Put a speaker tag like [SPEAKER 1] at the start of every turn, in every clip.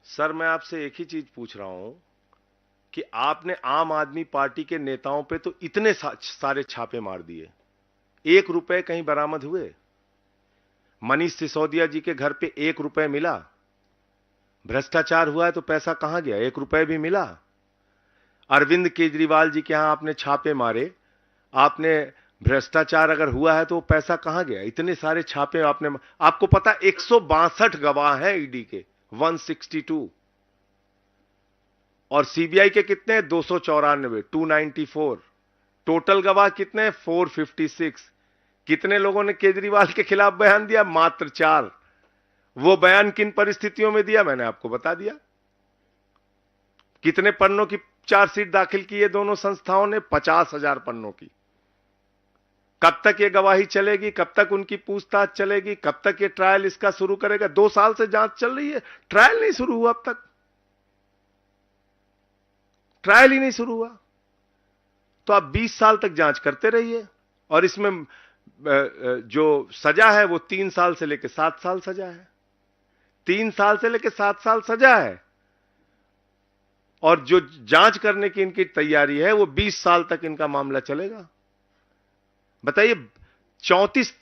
[SPEAKER 1] Sir मैं आपसे एक ही चीज पूछ रहा हूं कि आपने आम आदमी पार्टी के नेताओं पे तो इतने सारे छापे मार दिए, 1 रुपए कहीं बरामद हुए? मनीष सिसोदिया जी के घर पे 1 रुपए मिला? भ्रष्टाचार हुआ है तो पैसा कहां गया? 1 रुपए भी मिला? अरविंद केजरीवाल जी के यहां आपने छापे मारे, आपने भ्रष्टाचार अगर हुआ है तो वो पैसा कहां गया? इतने सारे छापे आपने, आपको पता 162 गवाह हैं ईडी के, 162, और सीबीआई के कितने? 294, 294। टोटल गवाह कितने? 456। कितने लोगों ने केजरीवाल के खिलाफ बयान दिया? मात्र 4। वो बयान किन परिस्थितियों में दिया मैंने आपको बता दिया। कितने पन्नों की चार्जशीट दाखिल की है दोनों संस्थाओं ने? 50,000 पन्नों की। कब तक ये गवाही चलेगी? कब तक उनकी पूछताछ चलेगी? कब तक ये ट्रायल इसका शुरू करेगा? 2 साल से जांच चल रही है, ट्रायल नहीं शुरू हुआ, अब तक ट्रायल ही नहीं शुरू हुआ। तो आप 20 साल तक जांच करते रहिए, और इसमें जो सजा है वो 3 साल से लेकर 7 साल सजा है। 3 साल से लेकर 7 साल सजा है, और जो जांच करने की इनकी तैयारी है वो 20 साल तक इनका मामला चलेगा। बताइए, 34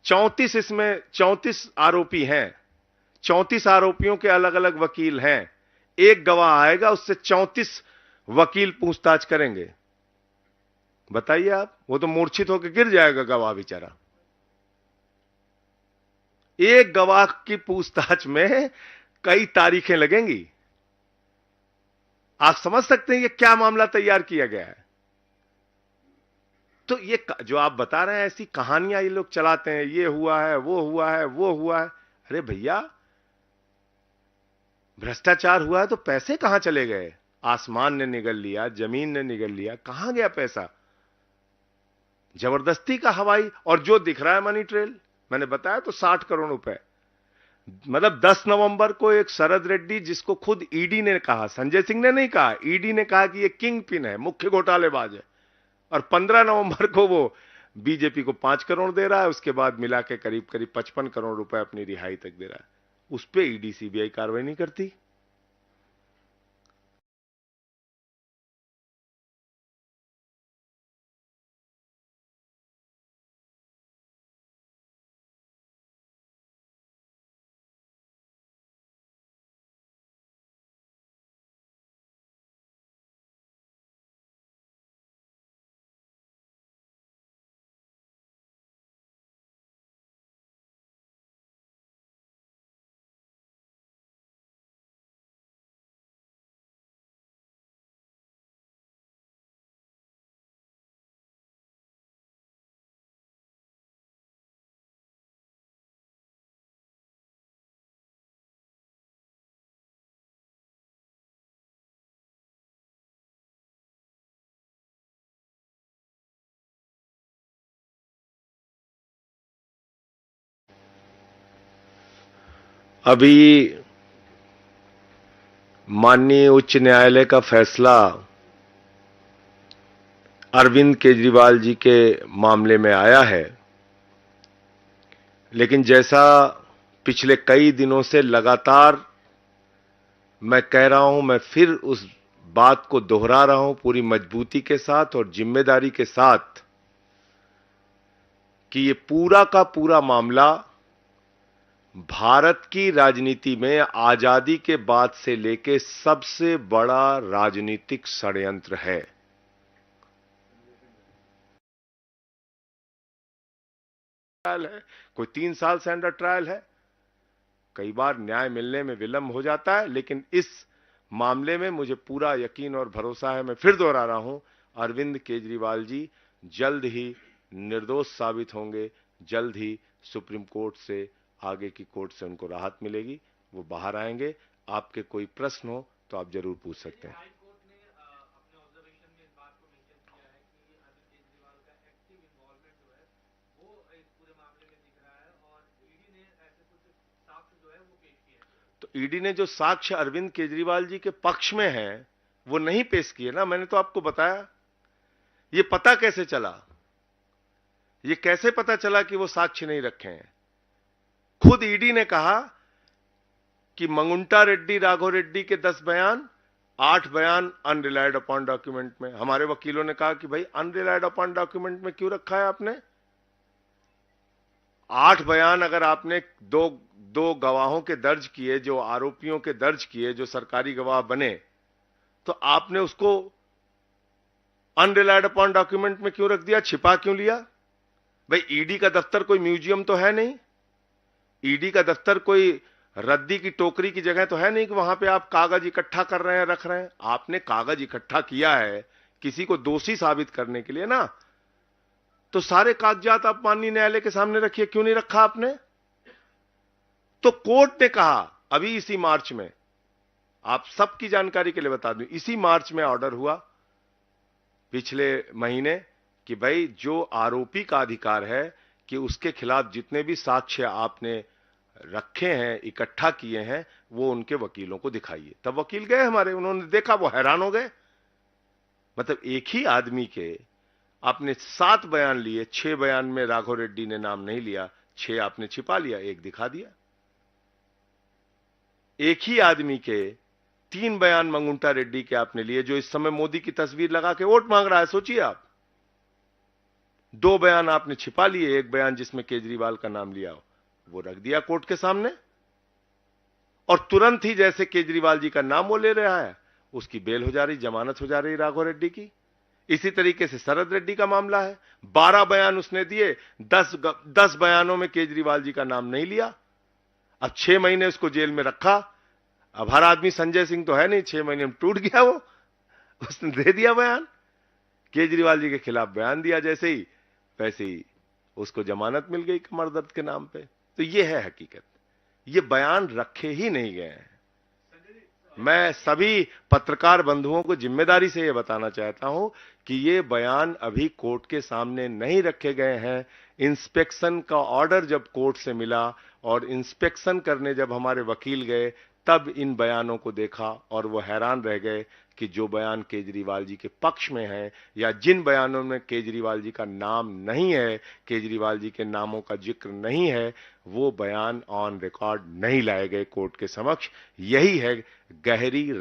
[SPEAKER 1] 34 इसमें 34 आरोपी हैं, 34 आरोपियों के अलग अलग वकील हैं। एक गवाह आएगा, उससे 34 वकील पूछताछ करेंगे। बताइए आप, वो तो मूर्छित होकर गिर जाएगा गवाह बेचारा। एक गवाह की पूछताछ में कई तारीखें लगेंगी। आप समझ सकते हैं ये क्या मामला तैयार किया गया है। तो ये जो आप बता रहे हैं ऐसी कहानियां ये लोग चलाते हैं, ये हुआ है, वो हुआ है, वो हुआ है। अरे भैया, भ्रष्टाचार हुआ है तो पैसे कहां चले गए? आसमान ने निगल लिया, जमीन ने निगल लिया, कहां गया पैसा? जबरदस्ती का हवाई, और जो दिख रहा है मनी ट्रेल, मैंने बताया तो 60 करोड़ रुपए। मतलब 10 नवंबर को एक शरद रेड्डी, जिसको खुद ईडी ने कहा, संजय सिंह ने नहीं कहा, ईडी ने कहा कि ये किंग पिन है, मुख्य घोटालेबाज है, और 15 नवंबर को वो बीजेपी को 5 करोड़ दे रहा है, उसके बाद मिला के करीब करीब 55 करोड़ रुपए अपनी रिहाई तक दे रहा है। उस पे ईडी सीबीआई कार्रवाई नहीं करती। अभी माननीय उच्च न्यायालय का फैसला अरविंद केजरीवाल जी के मामले में आया है, लेकिन जैसा पिछले कई दिनों से लगातार मैं कह रहा हूं, मैं फिर उस बात को दोहरा रहा हूं पूरी मजबूती के साथ और जिम्मेदारी के साथ, कि ये पूरा का पूरा मामला भारत की राजनीति में आजादी के बाद से लेके सबसे बड़ा राजनीतिक षड्यंत्र है। ट्रायल है, कोई 3 साल से अंडर ट्रायल है। कई बार न्याय मिलने में विलंब हो जाता है, लेकिन इस मामले में मुझे पूरा यकीन और भरोसा है। मैं फिर दोहरा रहा हूं, अरविंद केजरीवाल जी जल्द ही निर्दोष साबित होंगे, जल्द ही सुप्रीम कोर्ट से, आगे की कोर्ट से उनको राहत मिलेगी, वो बाहर आएंगे। आपके कोई प्रश्न हो तो आप जरूर पूछ सकते हैं। तो ईडी ने जो साक्ष्य अरविंद केजरीवाल जी के पक्ष में है वो नहीं पेश किए ना, मैंने तो आपको बताया। ये पता कैसे चला? ये कैसे पता चला कि वो साक्ष्य नहीं रखे हैं? खुद ईडी ने कहा कि मंगुंटा रेड्डी राघव रेड्डी के 10 बयान, 8 बयान अनरिलायड अपॉन डॉक्यूमेंट में। हमारे वकीलों ने कहा कि भाई अनरिलायड अपॉन डॉक्यूमेंट में क्यों रखा है आपने? 8 बयान अगर आपने दो गवाहों के दर्ज किए, जो आरोपियों के दर्ज किए, जो सरकारी गवाह बने, तो आपने उसको अनरिलायड अपॉन डॉक्यूमेंट में क्यों रख दिया? छिपा क्यों लिया? भाई ईडी का दफ्तर कोई म्यूजियम तो है नहीं, ईडी का दफ्तर कोई रद्दी की टोकरी की जगह तो है नहीं कि वहां पे आप कागज इकट्ठा कर रहे हैं, रख रहे हैं। आपने कागज इकट्ठा किया है किसी को दोषी साबित करने के लिए ना, तो सारे कागजात आप माननीय न्यायालय के सामने रखिए। क्यों नहीं रखा आपने? तो कोर्ट ने कहा अभी इसी मार्च में, आप सबकी जानकारी के लिए बता दूं, इसी मार्च में ऑर्डर हुआ पिछले महीने कि भाई जो आरोपी का अधिकार है कि उसके खिलाफ जितने भी साक्ष्य आपने रखे हैं, इकट्ठा किए हैं, वो उनके वकीलों को दिखाइए। तब वकील गए हमारे, उन्होंने देखा, वो हैरान हो गए। मतलब एक ही आदमी के आपने 7 बयान लिए, 6 बयान में राघव रेड्डी ने नाम नहीं लिया, 6 आपने छिपा लिया, 1 दिखा दिया। एक ही आदमी के 3 बयान मंगुंटा रेड्डी के आपने लिए, जो इस समय मोदी की तस्वीर लगा के वोट मांग रहा है, सोचिए आप। 2 बयान आपने छिपा लिए, 1 बयान जिसमें केजरीवाल का नाम लिया हो, वो रख दिया कोर्ट के सामने, और तुरंत ही जैसे केजरीवाल जी का नाम वो ले रहा है, उसकी बेल हो जा रही, जमानत हो जा रही राघव रेड्डी की। इसी तरीके से शरद रेड्डी का मामला है, 12 बयान उसने दिए, 10 बयानों में केजरीवाल जी का नाम नहीं लिया। अब 6 महीने उसको जेल में रखा। अब हर आदमी संजय सिंह तो है नहीं, 6 महीने में टूट गया वो, उसने दे दिया बयान, केजरीवाल जी के खिलाफ बयान दिया जैसे ही, वैसे ही उसको जमानत मिल गई कमर दर्द के नाम पे। तो ये है हकीकत, ये बयान रखे ही नहीं गए हैं। मैं सभी पत्रकार बंधुओं को जिम्मेदारी से यह बताना चाहता हूं कि ये बयान अभी कोर्ट के सामने नहीं रखे गए हैं। इंस्पेक्शन का ऑर्डर जब कोर्ट से मिला और इंस्पेक्शन करने जब हमारे वकील गए, तब इन बयानों को देखा और वो हैरान रह गए कि जो बयान केजरीवाल जी के पक्ष में है, या जिन बयानों में केजरीवाल जी का नाम नहीं है, केजरीवाल जी के नामों का जिक्र नहीं है, वो बयान ऑन रिकॉर्ड नहीं लाए गए कोर्ट के समक्ष। यही है गहरी